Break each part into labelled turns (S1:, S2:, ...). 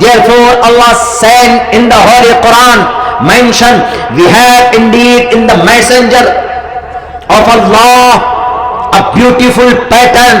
S1: Therefore Allah said in the Holy Quran mention we have indeed in the messenger of Allah a beautiful pattern,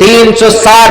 S1: 360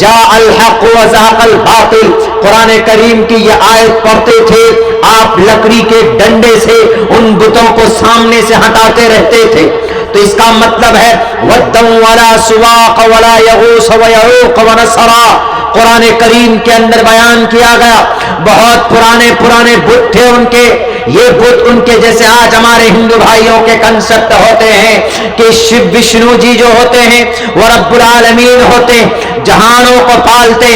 S1: جاء الحق وزهق الباطل، قرآن کریم کی یہ آیت پڑھتے تھے آپ لکڑی کے ڈنڈے سے ان بتوں کو سامنے سے ہٹاتے رہتے تھے. تو اس کا مطلب ہے وَدًّا وَلَا سُوَاقَ وَلَا يَغُوثَ وَيَعُوقَ وَنَسْرًا. قرآن کریم کے اندر بیان کیا گیا بہت پرانے بت تھے ان کے. یہ بت ان کے جیسے آج ہمارے ہندو بھائیوں کے کنسپٹ ہوتے ہیں کہ شیو وشنو جی جو ہوتے ہیں وہ رب العالمین ہوتے ہیں، جہانوں کو پالتے،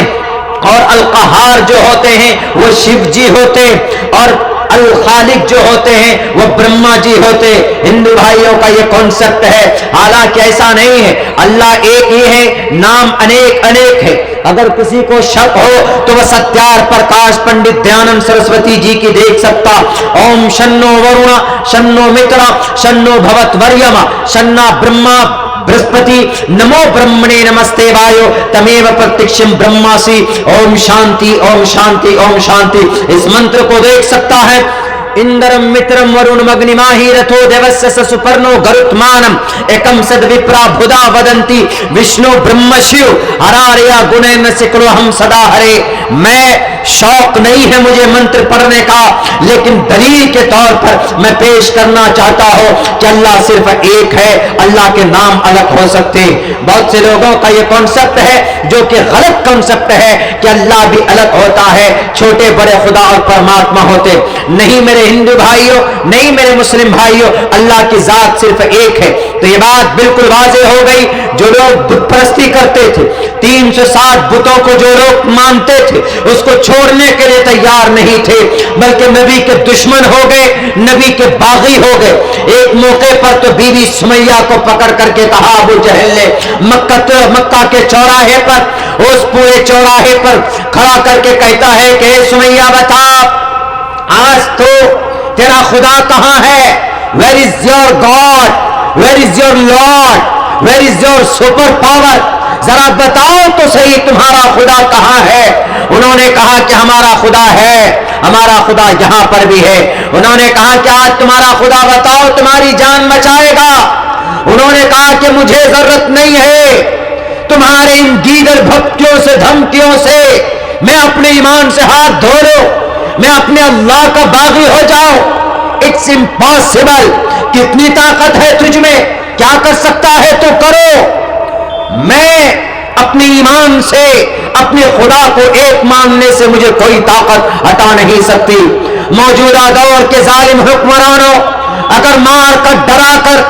S1: اور القہار جو ہوتے ہیں وہ شیو جی ہوتے، اور الخالق جو ہوتے ہیں وہ برہما جی ہوتے. ہندو بھائیوں کا یہ کانسیپٹ ہے، حالانکہ ایسا نہیں ہے. اللہ ایک ہی ہے، نام انیک ہے. اگر کسی کو شک ہو تو وہ ستیار پرکاش پنڈت دیانند سرسوتی جی کی دیکھ سکتا. اوم شنو ورونا شنو مترا شنو بھوت وریما شنا برہما برہسپتی نمو برہمنے نمستے وایو تمیو پرتکشم برہماسی. اوم شانتی اوم شانتی اوم شانتی. اس منتر کو دیکھ سکتا ہے. اندرم مترم ورون مگنی ماہی رتھو دیوس سپرنو گرتمانم ایکم سد وپرا بھدا ودنتی وشنو برہم شیو ہراریا گنین سکلو ہم صدا ہرے. میں شوق نہیں ہے مجھے منتر پڑھنے کا، لیکن دلیل کے طور پر میں پیش کرنا چاہتا ہوں کہ اللہ صرف ایک ہے، اللہ کے نام الگ ہو سکتے. بہت سے لوگوں کا یہ کانسیپٹ ہے جو کہ غلط کانسیپٹ ہے کہ اللہ بھی الگ ہوتا ہے، چھوٹے بڑے خدا اور پرماتما ہوتے. نہیں میرے ہندو بھائیوں، نہیں میرے مسلم بھائیوں، اللہ کی ذات صرف ایک ہے. تو یہ بات بالکل واضح ہو گئی. جو لوگ بت پرستی کرتے تھے، 360 بتوں کو جو لوگ مانتے تھے اس کو چھوڑنے کے لیے تیار نہیں تھے، بلکہ نبی کے دشمن ہو گئے، نبی کے باغی ہو گئے. ایک موقع پر تو بی بی سمیہ کو پکڑ کر کے کہا ابو جہل نے مکہ کے چوراہے پر، اس پورے چوراہے پر کھڑا کر کے کہتا ہے کہ اے سمیہ بتا آج تو تیرا خدا کہاں ہے؟ Where is your God? Where is your Lord? Where is your super power? ذرا بتاؤ تو صحیح تمہارا خدا کہاں ہے؟ انہوں نے کہا کہ ہمارا خدا ہے، ہمارا خدا یہاں پر بھی ہے. انہوں نے کہا کہ آج تمہارا خدا بتاؤ تمہاری جان بچائے گا. انہوں نے کہا کہ مجھے ضرورت نہیں ہے تمہارے ان گیدڑ بھکتیوں سے دھمکیوں سے. میں اپنے ایمان سے ہاتھ دھو لو، میں اپنے اللہ کا باغی ہو جاؤں. It's impossible. کتنی طاقت ہے تجھ میں؟ کیا کر سکتا ہے تو کرو. میں اپنے ایمان سے اپنے خدا کو ایک ماننے سے مجھے کوئی طاقت ہٹا نہیں سکتی. موجودہ دور کے ظالم حکمرانوں، اگر مار کر ڈرا کر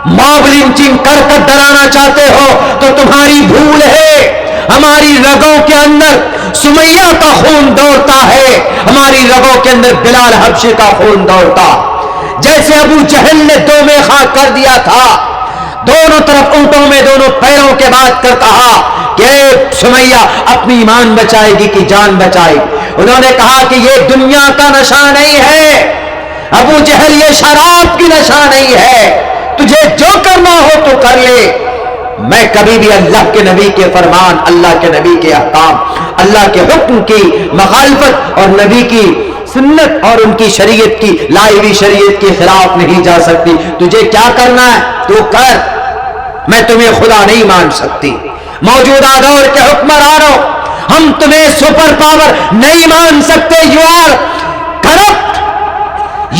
S1: موب لنچنگ کر ڈرانا چاہتے ہو تو تمہاری بھول ہے. ہماری رگوں کے اندر سمیہ کا خون دوڑتا ہے، ہماری رگوں کے اندر بلال حبشی کا خون دوڑتا. جیسے ابو جہل نے دو میں خاک کر دیا تھا، دونوں طرف اونٹوں میں دونوں پیروں کے بعد کر کہا کہ سمیہ اپنی ایمان بچائے گی کہ جان بچائے گی. انہوں نے کہا کہ یہ دنیا کا نشہ نہیں ہے ابو جہل، یہ شراب کی نشہ نہیں ہے، تجھے جو کرنا ہو تو کر لے. میں کبھی بھی اللہ کے نبی کے فرمان، اللہ کے نبی کے احکام، اللہ کے حکم کی مخالفت اور نبی کی سنت اور ان کی شریعت کی لائی ہوئی شریعت کے خلاف نہیں جا سکتی. تجھے کیا کرنا ہے تو کر، میں تمہیں خدا نہیں مان سکتی. موجودہ دور کے حکمرانوں، ہم تمہیں سپر پاور نہیں مان سکتے. You are corrupt,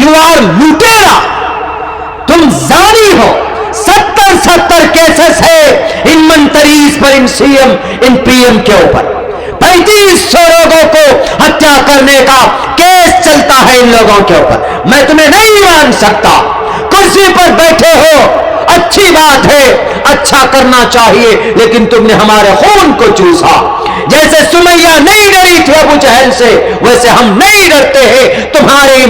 S1: you are لوٹیرا، تم زانی ہو. 70 کیسز ہے ان منتریز پر، ان سی ایم ان پی ایم کے اوپر. 3500 لوگوں کو ہتیا کرنے کا کیس چلتا ہے ان لوگوں کے اوپر. میں تمہیں نہیں مان سکتا. کرسی پر بیٹھے ہو، اچھی بات ہے، اچھا کرنا چاہیے، لیکن تم نے ہمارے خون کو چوسا. جیسے سمیہ نہیں ڈری تھی ابو جہل سے، ویسے ہم نہیں ڈرتے ہیں تمہارے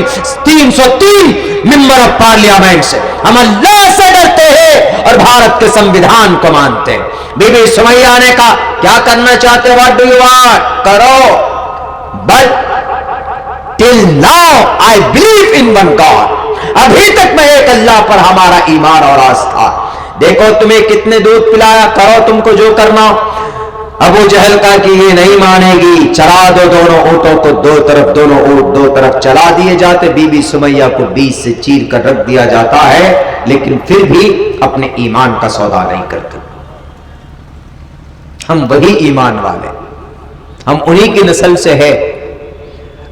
S1: 303 ممبر آف پارلیمنٹ سے. ہم اللہ سے ڈرتے ہیں اور بھارت کے سمویدھان کو مانتے ہیں. بی بی سمیہ نے کہا کیا کرنا چاہتے ہو؟ What do you want? کرو. But till now I believe in one God. ابھی تک میں ایک اللہ پر ہمارا ایمان اور آستھا. دیکھو تمہیں کتنے دودھ پلایا، کرو تم کو جو کرنا. ابو جہل کا کہ یہ نہیں مانے گی، چلا دو دونوں اونٹوں کو دو طرف، دونوں اونٹ دو طرف چلا دیے جاتے. بی بی سمیہ کو بیچ سے چیر کر رکھ دیا جاتا ہے، لیکن پھر بھی اپنے ایمان کا سودا نہیں کرتے. ہم وہی ایمان والے، ہم انہی کی نسل سے ہے۔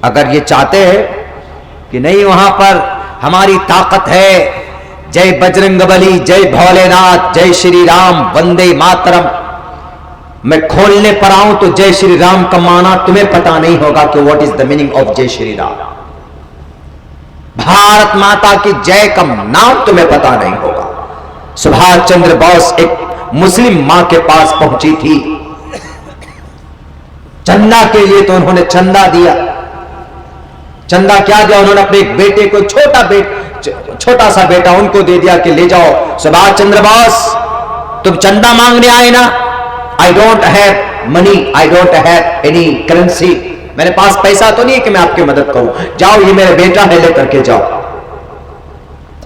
S1: اگر یہ چاہتے ہیں کہ نہیں وہاں پر ہماری طاقت ہے، جے بجرنگ بلی، جے بھولے ناتھ، جے شری رام، وندے ماترم، میں کھولنے پر آؤں تو جے شری رام کا معنی تمہیں پتا نہیں ہوگا کہ what is the meaning of Jai Shri Ram. Bharat ماتا کی جے کا نام تمہیں پتا نہیں ہوگا۔ سبھاش چندر بوس ایک مسلم ماں کے پاس پہنچی تھی، چندہ کے لیے، تو انہوں نے چندہ دیا۔ چندہ کیا دیا؟ انہوں نے اپنے ایک بیٹے کو، چھوٹا سا بیٹا ان کو دے دیا کہ لے جاؤ سبھاش چندر بوس، تم چندہ مانگنے آئے نا، I don't have money, I don't have any currency، میرے پاس پیسہ تو نہیں ہے کہ میں آپ کی مدد کروں، جاؤ یہ میرے بیٹا ہے، لے کر کے جاؤ۔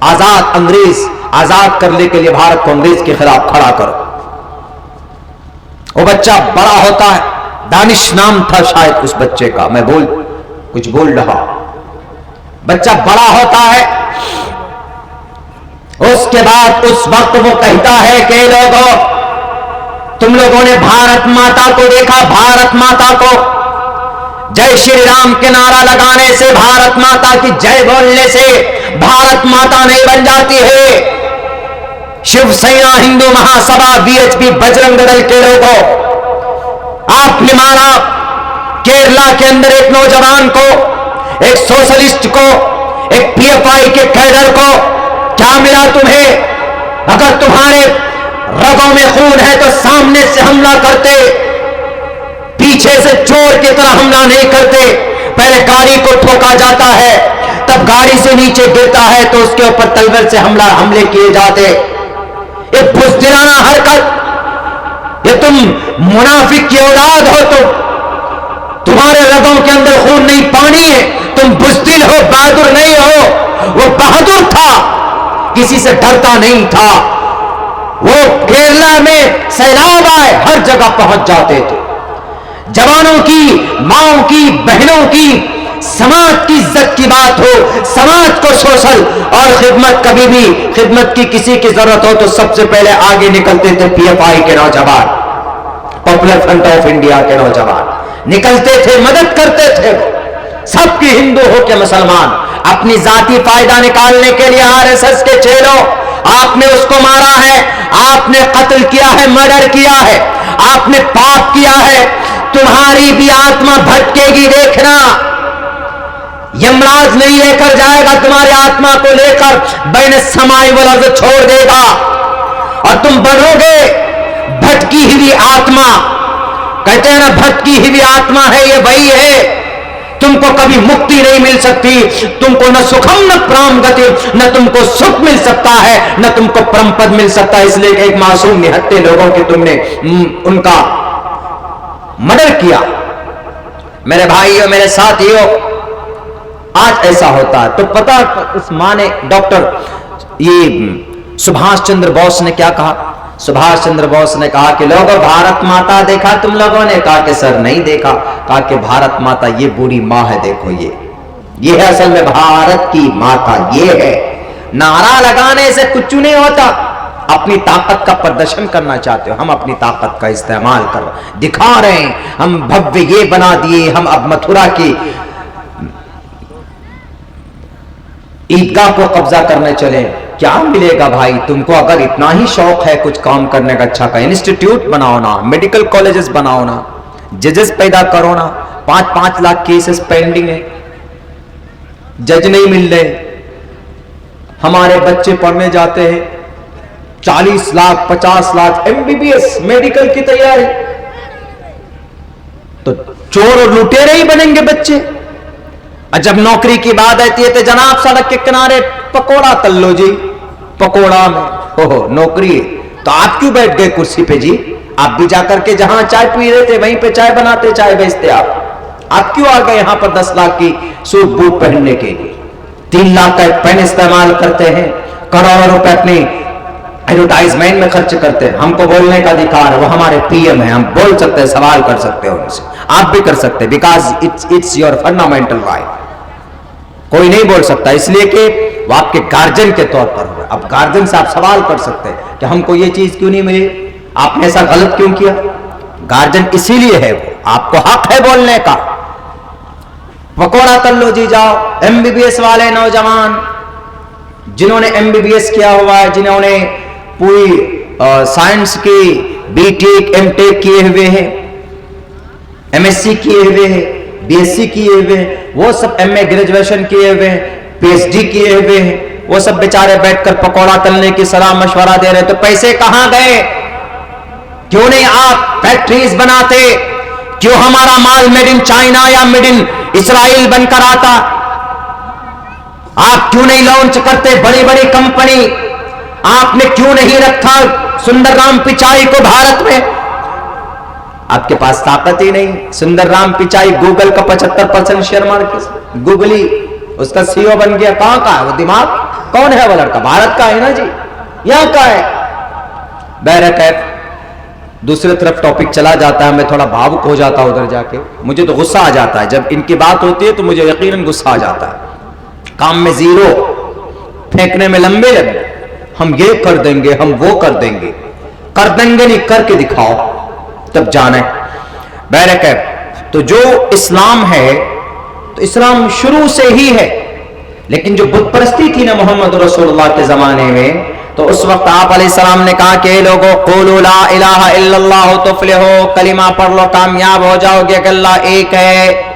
S1: آزاد انگریز، آزاد کرنے کے لیے بھارت کو انگریز کے خلاف کھڑا کرو۔ وہ بچہ بڑا ہوتا ہے، دانش نام تھا شاید اس بچے کا، میں کچھ بول رہا، بچہ بڑا ہوتا ہے، اس کے بعد اس وقت وہ کہتا ہے کہ لوگوں، تم لوگوں نے بھارت ماتا کو دیکھا، بھارت ماتا کو، جے شری رام کے نعرہ لگانے سے، بھارت ماتا کی جے بولنے سے بھارت ماتا نہیں بن جاتی ہے۔ Shiv Sena, Hindu Mahasabha, B H P, Bajrang Dal کے لوگوں، آپ نے مارا کیرلا کے اندر ایک نوجوان کو، ایک سوشلسٹ کو، ایک پی ایف آئی کے کیڈر کو، کیا ملا تمہیں؟ اگر تمہارے رگوں میں خون ہے تو سامنے سے حملہ کرتے، پیچھے سے چور کی طرح حملہ نہیں کرتے۔ پہلے گاڑی کو ٹھوکا جاتا ہے، تب گاڑی سے نیچے گرتا ہے تو اس کے اوپر تلوار سے حملے کیے جاتے۔ یہ بزدلانہ حرکت، یہ تم منافق کی اولاد ہو، تمہارے رگوں کے اندر خون نہیں، پانی ہے، تم بزدل ہو، بہادر نہیں ہو۔ وہ بہادر تھا، کسی سے ڈرتا نہیں تھا۔ وہ کیرلا میں سیلاب آئے، ہر جگہ پہنچ جاتے تھے۔ جوانوں کی، ماؤں کی، بہنوں کی، سماج کی عزت کی بات ہو، سماج کو سوشل اور خدمت، کبھی بھی خدمت کی کسی کی ضرورت ہو تو سب سے پہلے آگے نکلتے تھے پی ایف آئی کے نوجوان، پاپولر فرنٹ آف انڈیا کے نوجوان نکلتے تھے، مدد کرتے تھے۔ سب کی، ہندو ہو کے مسلمان، اپنی ذاتی فائدہ نکالنے کے لیے آر ایس ایس کے چیلوں، آپ نے اس کو مارا ہے، آپ نے قتل کیا ہے، مرڈر کیا ہے، آپ نے پاپ کیا ہے، تمہاری بھی آتما بھٹکے گی، دیکھنا۔ یمراج نہیں لے کر جائے گا تمہاری آتما کو، لے کر بین السماء والارض چھوڑ دے گا، اور تم بنو گے بھٹکی ہوئی آتما۔ کہتے ہیں نا بھٹکی ہوئی آتما ہے، یہ وہی ہے، تم کو کبھی مکتی نہیں مل سکتی، تم کو نہ سکھم نہ پرام گتی، نہ تم کو سکھ مل سکتا ہے، نہ تم کو پرم پد مل سکتا ہے، اس لیے کہ ایک معصوم نہتے لوگوں کی تم نے ان کا مرڈر کیا۔ میرے بھائیوں، میرے ساتھیوں، آج ایسا ہوتا ہے تو پتا اس ماں نے، ڈاکٹر یہ سبھاش چندر بوس نے کیا کہا؟ سبھاش چندر بوس نے کہا کہ لوگوں بھارت ماتا دیکھا تم لوگوں نے؟ کہا کہ سر نہیں دیکھا۔ کہا کہ بھارت ماتا یہ بوڑھی ماں ہے، دیکھو یہ ہے اصل میں بھارت کی ماتا، یہ ہے۔ نعرہ لگانے سے کچھ نہیں ہوتا، اپنی طاقت کا پردرشن کرنا چاہتے ہو، ہم اپنی طاقت کا استعمال کر دکھا رہے ہیں، ہم بھویہ یہ بنا دیے، ہم اب متھرا کی عیدگاہ کو قبضہ کرنے چلے۔ کیا ملے گا بھائی تم کو؟ اگر اتنا ہی شوق ہے کچھ کام کرنے کا، اچھا کا انسٹیٹیوٹ بناؤ نا، میڈیکل کالجز بناؤ نا، ججز پیدا کرو نا۔ 5 لاکھ کیسز پینڈنگ ہے، جج نہیں مل رہے، ہمارے بچے پڑھنے جاتے ہیں، 40 lakh 50 lakh M B B S medical کی تیاری، تو چور اور لٹیرے ہی بنیں گے بچے۔ جب نوکری کی بات آتی ہے تو جناب سڑک کے کنارے پکوڑا تل لو جی، پکوڑا میں نوکری ہے تو آپ کیوں بیٹھ گئے کرسی پہ جی؟ آپ بھی جا کر کے جہاں چائے پی رہے تھے وہیں پہ چائے بناتے، چائے بیچتے، آپ کیوں آ گئے یہاں پر 10 لاکھ کی سوٹ بوٹ پہننے کے لیے؟ 3 لاکھ کا ایک پین استعمال کرتے ہیں، کروڑوں روپے اپنی ایڈورٹائزمنٹ میں خرچ کرتے ہیں۔ ہم کو بولنے کا ادھیکار ہے، وہ ہمارے پی ایم ہیں، ہم بول سکتے ہیں، سوال کر سکتے ہیں ان سے، آپ بھی کر سکتے ہیں، because it's your fundamental right. کوئی نہیں بول سکتا، اس لیے کہ وہ آپ کے گارجن کے طور پر ہوا۔ اب گارجن سے آپ سوال کر سکتے ہیں کہ ہم کو یہ چیز کیوں نہیں ملی، آپ نے ایسا غلط کیوں کیا؟ گارجن اسی لیے ہے، وہ آپ کو حق ہے بولنے کا. پکوڑا کر لو جی، جاؤ. ایم بی بی ایس والے نوجوان جنہوں نے ایم بی بی ایس کیا ہوا ہے، جنہوں نے پوری سائنس کی بی ٹیک ایم ٹیک کیے ہوئے ہیں، ایم ایس سی کیے ہوئے ہیں، بی ایس سی کیے ہوئے ہیں، وہ سب ایم اے گریجویشن کیے ہوئے ہیں، پی ایچ ڈی کیے ہوئے ہیں، وہ سب بیچارے بیٹھ کر پکوڑا تلنے کی صلاح مشورہ دے رہے. تو پیسے کہاں گئے؟ کیوں نہیں آپ فیکٹریز بناتے؟ کیوں ہمارا مال میڈ ان چائنا یا میڈ ان اسرائیل بن کر آتا؟ آپ کیوں نہیں لانچ کرتے بڑی بڑی کمپنی؟ آپ نے کیوں نہیں رکھا سندر رام پچائی کو بھارت میں؟ آپ کے پاس طاقت ہی نہیں. سندر رام پچائی گوگل کا 75% شیئر مارکیٹ، گوگلی اس کا سی او بن گیا. کہاں کا ہے وہ دماغ؟ کون ہے وہ لڑکا؟ بھارت کا ہے نا جی، یہاں کا ہے. بہرکیف دوسری طرف ٹاپک چلا جاتا ہے، میں تھوڑا بھاوک ہو جاتا ہوں ادھر جا کے. مجھے تو غصہ آ جاتا ہے جب ان کی بات ہوتی ہے، تو مجھے یقیناً غصہ آ جاتا ہے. کام میں زیرو، پھینکنے میں لمبے لمبے. ہم یہ کر دیں گے، ہم وہ کر دیں گے. کر دیں گے نہیں، کر کے دکھاؤ تب جانے. بہرکیف تو جو اسلام ہے، تو اسلام شروع سے ہی ہے. لیکن جو بت پرستی تھی نا محمد رسول اللہ کے زمانے میں، تو اس وقت آپ علیہ السلام نے کہا کہ اے لوگو قولوا لا الہ الا اللہ تفلحوا، کلمہ پڑھ لو کامیاب ہو جاؤ گے کہ اللہ ایک ہے.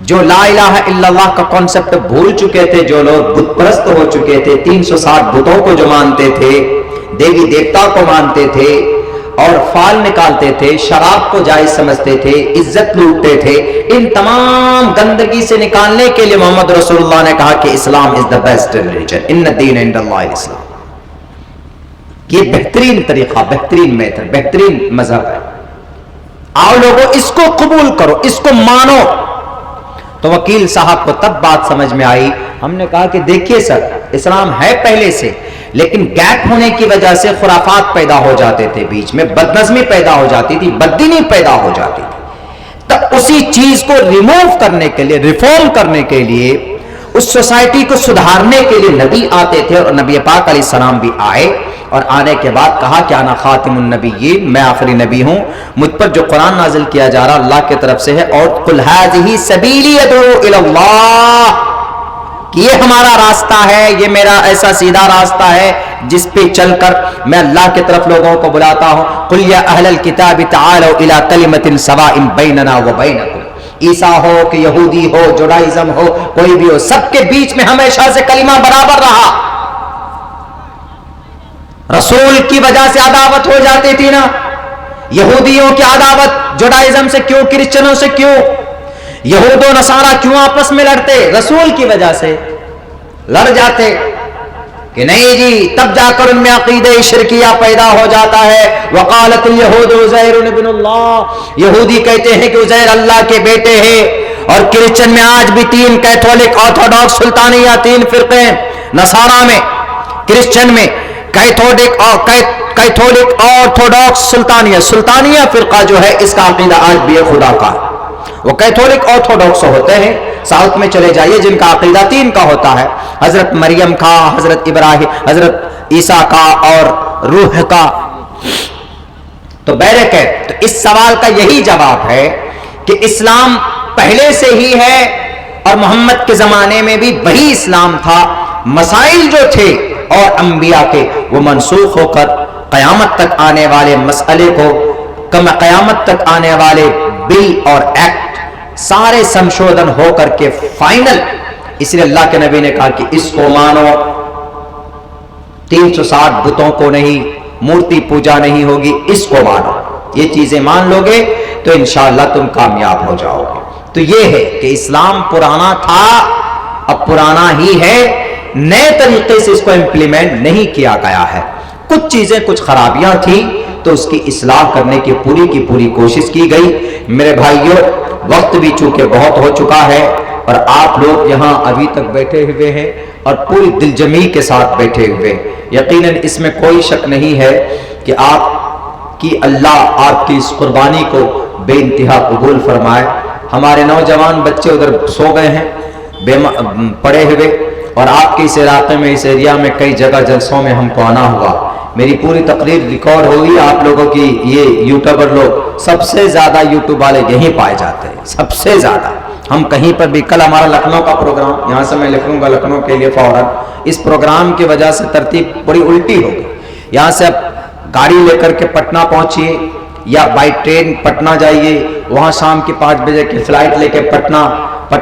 S1: جو لا الہ الا اللہ کا کانسیپٹ بھول چکے تھے، جو لوگ بت پرست ہو چکے تھے، 360 بتوں کو جو مانتے تھے، دیوی دیوتا کو مانتے تھے، اور فال نکالتے تھے، شراب کو جائز سمجھتے تھے، عزت لوٹتے تھے، ان تمام گندگی سے نکالنے کے لیے محمد رسول اللہ نے کہا کہ اسلام از دا بیسٹ ریلیجن، ان الدین عند اللہ الاسلام. یہ بہترین طریقہ، بہترین میتھڈ، بہترین مذہب ہے. آؤ لوگوں اس کو قبول کرو، اس کو مانو. تو وکیل صاحب کو تب بات سمجھ میں آئی. ہم نے کہا کہ دیکھیے سر، اسلام ہے پہلے سے، لیکن گیپ ہونے کی وجہ سے خرافات پیدا ہو جاتے تھے، بیچ میں بدنظمی پیدا ہو جاتی تھی، بددینی پیدا ہو جاتی تھی. تب اسی چیز کو ریموو کرنے کے لیے، ریفارم کرنے کے لیے، اس سوسائٹی کو سدھارنے کے لیے نبی آتے تھے، اور نبی پاک علیہ السلام بھی آئے. اور آنے کے بعد کہا کہ انا خاتم النبیین، میں آخری نبی ہوں. مجھ پر جو قرآن نازل کیا جا رہا اللہ کی طرف سے ہے. اور قل ھذہ سبیلی ادعو الی اللہ، کہ یہ ہمارا راستہ ہے، یہ میرا ایسا سیدھا راستہ ہے جس پہ چل کر میں اللہ کی طرف لوگوں کو بلاتا ہوں. قل یا اہل الکتاب تعالوا الی کلمۃ سواء بیننا وبینکم، عیسیٰ ہو کہ یہودی ہو، جوڈائزم ہو، کوئی بھی ہو، سب کے بیچ میں ہمیشہ سے کلمہ برابر رہا. رسول کی وجہ سے عداوت ہو جاتی تھی نا، یہودیوں کی عداوت جوڈائزم سے کیوں، کرسچنوں سے کیوں، یہود و نصارہ کیوں آپس میں لڑتے؟ رسول کی وجہ سے لڑ جاتے کہ نہیں جی. تب جا کر ان میں عقیدہ شرکیہ پیدا ہو جاتا ہے. وقالت الیہود عزیر ابن اللہ، یہودی کہتے ہیں کہ عزیر اللہ کے بیٹے ہیں. اور کرسچن میں آج بھی 3 کیتھولک، آرتھوڈاکس، سلطانیہ 3 فرقے ہیں. نصارہ میں، کرسچن میں کیتھولک آرتھوڈاکس، سلطانیہ فرقہ جو ہے، اس کا عقیدہ آج بھی خدا کا ہے. وہ کیتھولک آرتھوڈاکس ہوتے ہیں. ساؤتھ میں چلے جائیے جن کا عقیدہ 3 کا ہوتا ہے، حضرت مریم کا، حضرت ابراہیم، حضرت عیسیٰ کا، اور روح کا. تو بہرکیف تو اس سوال کا یہی جواب ہے کہ اسلام پہلے سے ہی ہے، اور محمد کے زمانے میں بھی وہی اسلام تھا. مسائل جو تھے اور انبیاء کے، وہ منسوخ ہو کر قیامت تک آنے والے مسئلے کو، قیامت تک آنے والے بل اور ایکٹ سارے سنشودھن ہو کر کے فائنل. اس لیے اللہ کے نبی نے کہا کہ اس کو مانو، 360 بتوں کو نہیں، مورتی پوجا نہیں ہوگی، اس کو مانو. یہ چیزیں مان لو گے تو انشاءاللہ تم کامیاب ہو جاؤ گے. تو یہ ہے کہ اسلام پرانا تھا، اب پرانا ہی ہے، نئے طریقے سے اس کو امپلیمنٹ نہیں کیا گیا ہے. کچھ چیزیں، کچھ خرابیاں تھیں تو اس کی اصلاح کرنے کی پوری کوشش کی گئی. میرے بھائیوں، وقت بھی چونکہ بہت ہو چکا ہے، اور آپ لوگ یہاں ابھی تک بیٹھے ہوئے ہیں اور پوری دلجمی کے ساتھ بیٹھے ہوئے. یقیناً اس میں کوئی شک نہیں ہے کہ آپ کی اللہ آپ کی اس قربانی کو بے انتہا قبول فرمائے. ہمارے نوجوان بچے ادھر سو گئے ہیں پڑے ہوئے، اور آپ کے اس علاقے میں، اس ایریا میں کئی جگہ جلسوں میں ہم کو آنا ہوا. میری پوری تقریر ریکارڈ ہوگی آپ لوگوں کی. یہ یوٹیوبر لوگ سب سے زیادہ یوٹیوب والے یہیں پائے جاتے ہیں, سب سے زیادہ. ہم کہیں پر بھی, کل ہمارا لکھنؤ کا پروگرام, یہاں سے میں لکھوں گا لکھنؤ کے لیے فوراً, اس پروگرام کی وجہ سے ترتیب بڑی الٹی ہوگی. یہاں سے اب گاڑی لے کر کے پٹنہ پہنچیے یا بائی ٹرین پٹنہ جائیے, وہاں شام کی 5 بجے کی فلائٹ لے کے پٹنہ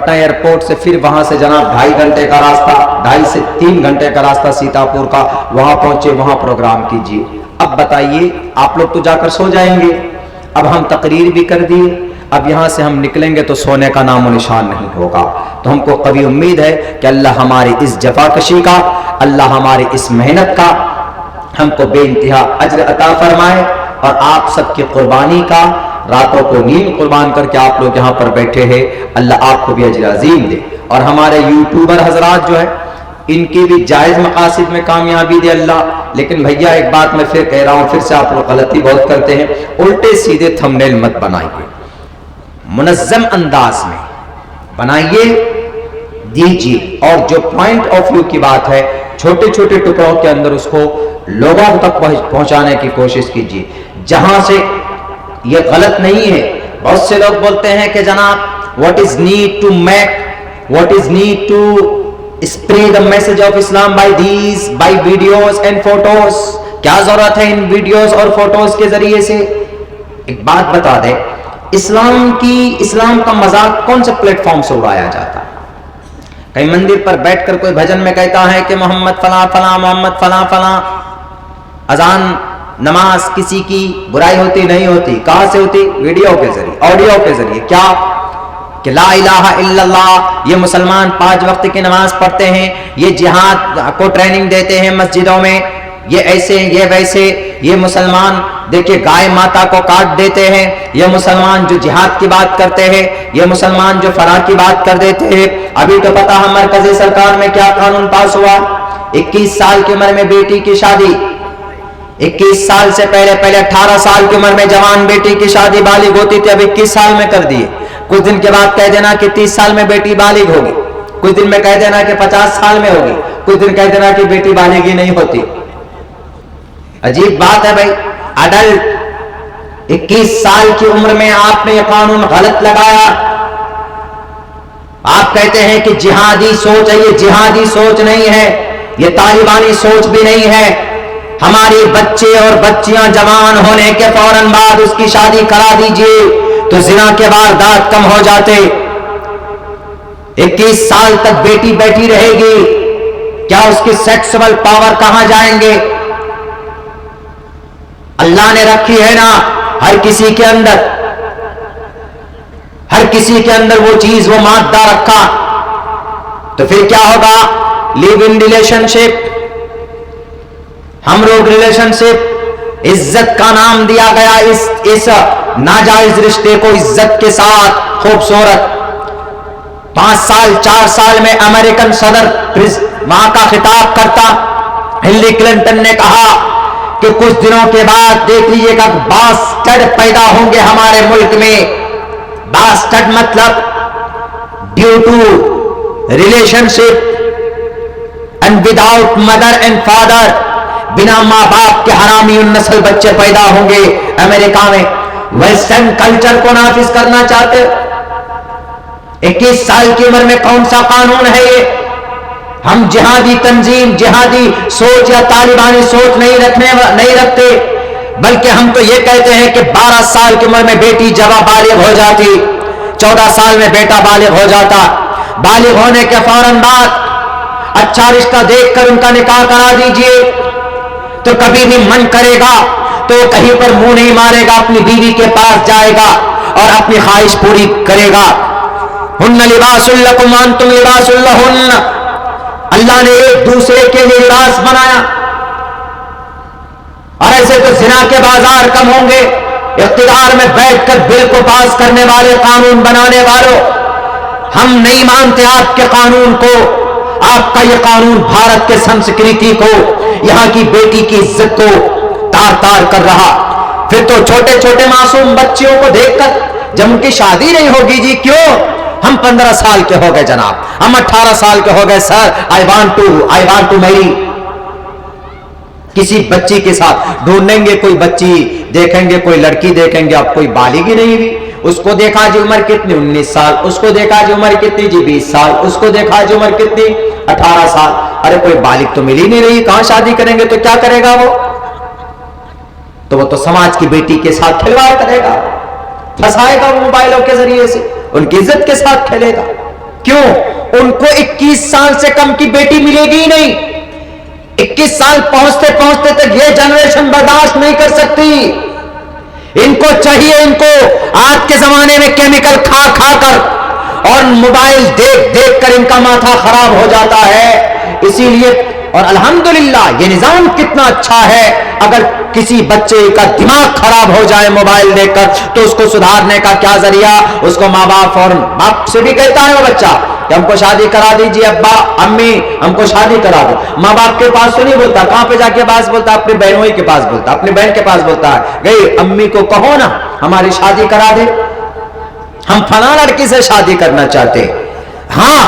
S1: ایئرپورٹ سے پھر وہاں سے جناب 2.5 گھنٹے کا راستہ, 2.5 سے 3 گھنٹے کا راستہ سیتاپور کا, وہاں پہنچے, وہاں پروگرام کیجیے. اب بتائیے, آپ لوگ تو جا کر سو جائیں گے, اب ہم تقریر بھی کر دیے, اب یہاں سے ہم نکلیں گے تو سونے کا نام و نشان نہیں ہوگا. تو ہم کو قوی امید ہے کہ اللہ ہماری اس جفاکشی کا, اللہ ہماری اس محنت کا ہم کو بے انتہا اجر عطا فرمائے, اور آپ سب کی قربانی کا, راتوں کو نیند قربان کر کے آپ لوگ یہاں پر بیٹھے ہیں, اللہ آپ کو بھی اجر عظیم دے. اور ہمارے یوٹیوبر حضرات جو ہے ان کی بھی جائز مقاصد میں کامیابی دے اللہ. لیکن بھیا ایک بات میں پھر کہہ رہا ہوں, پھر سے آپ لوگ غلطی بہت کرتے ہیں, الٹے سیدھے تھمبنیل مت بنائیے, منظم انداز میں بنائیے, دیجیے, اور جو پوائنٹ آف ویو کی بات ہے چھوٹے چھوٹے ٹکڑوں کے اندر اس کو لوگوں تک پہنچانے کی کوشش کیجیے. جہاں سے یہ غلط نہیں ہے, بہت سے لوگ بولتے ہیں کہ جناب what is need to make, what is need to spread the message of Islam by these, by videos and photos. کیا ضرورت ہے ان ویڈیوز اور فوٹوز کے ذریعے سے؟ ایک بات بتا دیں, اسلام کا مذاق کون سے پلیٹ فارم سے اڑایا جاتا ہے؟ کہیں مندر پر بیٹھ کر کوئی بھجن میں کہتا ہے کہ محمد فلاں فلاں, محمد فلاں فلاں. اذان نماز کسی کی برائی ہوتی نہیں ہوتی, کہاں سے ہوتی؟ ویڈیو کے ذریعے, آڈیو کے ذریعے. کیا کہ لا الہ الا اللہ, یہ مسلمان 5 وقت کی نماز پڑھتے ہیں, یہ جہاد کو ٹریننگ دیتے ہیں مسجدوں میں, یہ ایسے یہ ویسے, یہ مسلمان دیکھیں گائے ماتا کو کاٹ دیتے ہیں, یہ مسلمان جو جہاد کی بات کرتے ہیں, یہ مسلمان جو فلاں کی بات کر دیتے ہیں. ابھی تو پتا ہے مرکزی سرکار میں کیا قانون پاس ہوا, 21 سال کی عمر میں بیٹی کی شادی, 21 سال سے پہلے 18 سال کی عمر میں جوان بیٹی کی شادی بالغ ہوتی تھی, اب 21 سال میں کر دیے. کچھ دن کے بعد کہہ دینا کہ 30 سال میں بیٹی بالغ ہوگی, کچھ دن میں کہہ دینا کہ 50 سال میں ہوگی, کچھ دن کہہ دینا کہ بیٹی بالغ ہی نہیں ہوتی. عجیب بات ہے بھائی, اڈلٹ 21 سال کی عمر میں آپ نے یہ قانون غلط لگایا. آپ کہتے ہیں کہ جہادی سوچ ہے, یہ جہادی سوچ نہیں ہے, یہ طالبانی سوچ بھی نہیں ہے. ہماری بچے اور بچیاں جوان ہونے کے فوراً بعد اس کی شادی کرا دیجئے تو زنا کے واردات کم ہو جاتے. 21 سال تک بیٹی بیٹھی رہے گی, کیا اس کی سیکسول پاور کہاں جائیں گے؟ اللہ نے رکھی ہے نا ہر کسی کے اندر, ہر کسی کے اندر وہ چیز, وہ مادہ رکھا, تو پھر کیا ہوگا؟ لیو ان ریلیشن شپ, ہم لوگ ریلیشن شپ, عزت کا نام دیا گیا اس ناجائز رشتے کو عزت کے ساتھ, خوبصورت. 5 سال 4 سال میں امریکن صدر وہاں کا خطاب کرتا, ہلری کلنٹن نے کہا کہ کچھ دنوں کے بعد دیکھ لیجئے گا باسٹرڈ پیدا ہوں گے ہمارے ملک میں. باسٹرڈ مطلب due to relationship and without mother and father, بنا ماں باپ کے حرامی النسل بچے پیدا ہوں گے امریکہ میں. ویسٹرن کلچر کو نافذ کرنا چاہتے. 21 سال کی عمر میں کون سا قانون ہے یہ؟ ہم جہادی تنظیم, جہادی سوچ یا طالبانی سوچ نہیں رکھتے, بلکہ ہم تو یہ کہتے ہیں کہ 12 سال کی عمر میں بیٹی جوان بالغ ہو جاتی, 14 سال میں بیٹا بالغ ہو جاتا. بالغ ہونے کے فوراً بعد اچھا رشتہ دیکھ کر ان کا نکاح کرا دیجئے, تو کبھی بھی من کرے گا تو کہیں پر منہ نہیں مارے گا, اپنی بیوی کے پاس جائے گا اور اپنی خواہش پوری کرے گا. ہن لباس لکم وانتم لباس لہن, اللہ نے ایک دوسرے کے لیے لباس بنایا. اور ایسے تو زنا کے بازار کم ہوں گے. اقتدار میں بیٹھ کر بل کو پاس کرنے والے, قانون بنانے والوں, ہم نہیں مانتے آپ کے قانون کو. آپ کا یہ قانون بھارت کے سنسکرتی کو, یہاں کی بیٹی کی عزت کو تار تار کر رہا. پھر تو چھوٹے چھوٹے معصوم بچیوں کو دیکھ کر جب ان کی شادی نہیں ہوگی, جی کیوں؟ ہم 15 سال کے ہو گئے جناب, ہم 18 سال کے ہو گئے, سر آئی وانٹ ٹو میری. کسی بچی کے ساتھ ڈھونڈیں گے، کوئی بچی دیکھیں گے، کوئی لڑکی دیکھیں گے، اب کوئی بالغ ہی نہیں ہوئی، اس کو دیکھا جی عمر کتنی 19 سال، اس کو دیکھا جی عمر کتنی جی 20 سال، اس کو دیکھا جی عمر کتنی 18 سال، ارے کوئی بالغ تو مل ہی نہیں رہی، کہاں شادی کریں گے؟ تو کیا کرے گا وہ تو سماج کی بیٹی کے ساتھ کھلواڑ کرے گا، پھنسائے گا وہ موبائلوں کے ذریعے سے، ان کی عزت کے ساتھ کھیلے گا۔ کیوں؟ ان کو 21 سال سے کم کی بیٹی ملے گی نہیں، 21 سال پہنچتے پہنچتے تک یہ جنریشن برداشت نہیں کر سکتی، ان کو چاہیے، ان کو آج کے زمانے میں کیمیکل کھا کھا کر اور موبائل دیکھ دیکھ کر ان کا ماتھا خراب ہو جاتا ہے، اسی لیے۔ اور الحمدللہ یہ نظام کتنا اچھا ہے، اگر کسی بچے کا دماغ خراب ہو جائے موبائل دیکھ کر تو اس کو سدھارنے کا کیا ذریعہ؟ اس کو ماں باپ فوراً باپ سے بھی کہتا ہے وہ بچہ کہ ہم کو شادی کرا دیجیے، ابا امی ہم کو شادی کرا دو، ماں باپ کے پاس تو نہیں بولتا، کہاں پہ جا کے پاس بولتا؟ اپنے بہنوں کے پاس بولتا، اپنی بہن کے پاس بولتا ہے، گئی امی کو کہو نا ہماری شادی کرا دے، ہم فلاں لڑکی سے شادی کرنا چاہتے۔ ہاں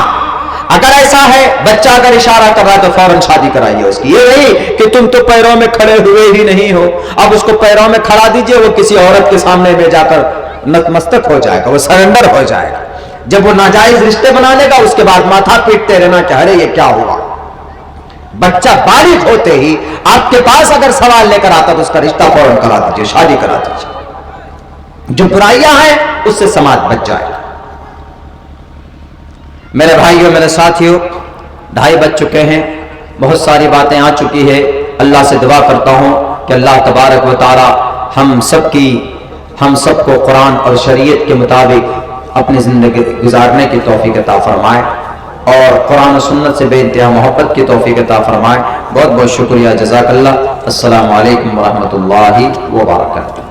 S1: اگر ایسا ہے، بچہ اگر اشارہ کر رہا ہے تو فوراً شادی کرائیے اس کی، یہ نہیں کہ تم تو پیروں میں کھڑے ہوئے ہی نہیں ہو، اب اس کو پیروں میں کھڑا دیجئے، وہ کسی عورت کے سامنے میں جا کر نتمستک ہو جائے گا، وہ سرنڈر ہو جائے گا، جب وہ ناجائز رشتے بنا لے گا اس کے بعد ماتھا پیٹتے رہنا کہ ارے یہ کیا ہوا۔ بچہ بالغ ہوتے ہی آپ کے پاس اگر سوال لے کر آتا تو اس کا رشتہ فوراً کرا دیجئے، شادی کرا دیجئے، جو برائیاں ہیں اس سے سماج بچ جائے گا۔ میرے بھائیوں، میرے ساتھیوں، 2:30 بج چکے ہیں، بہت ساری باتیں آ چکی ہے، اللہ سے دعا کرتا ہوں کہ اللہ تبارک و تعالی ہم سب کو قرآن اور شریعت کے مطابق اپنی زندگی گزارنے کی توفیق عطا فرمائے اور قرآن و سنت سے بے انتہا محبت کی توفیق عطا فرمائے۔ بہت بہت شکریہ، جزاک اللہ۔ السلام علیکم ورحمۃ اللہ وبرکاتہ۔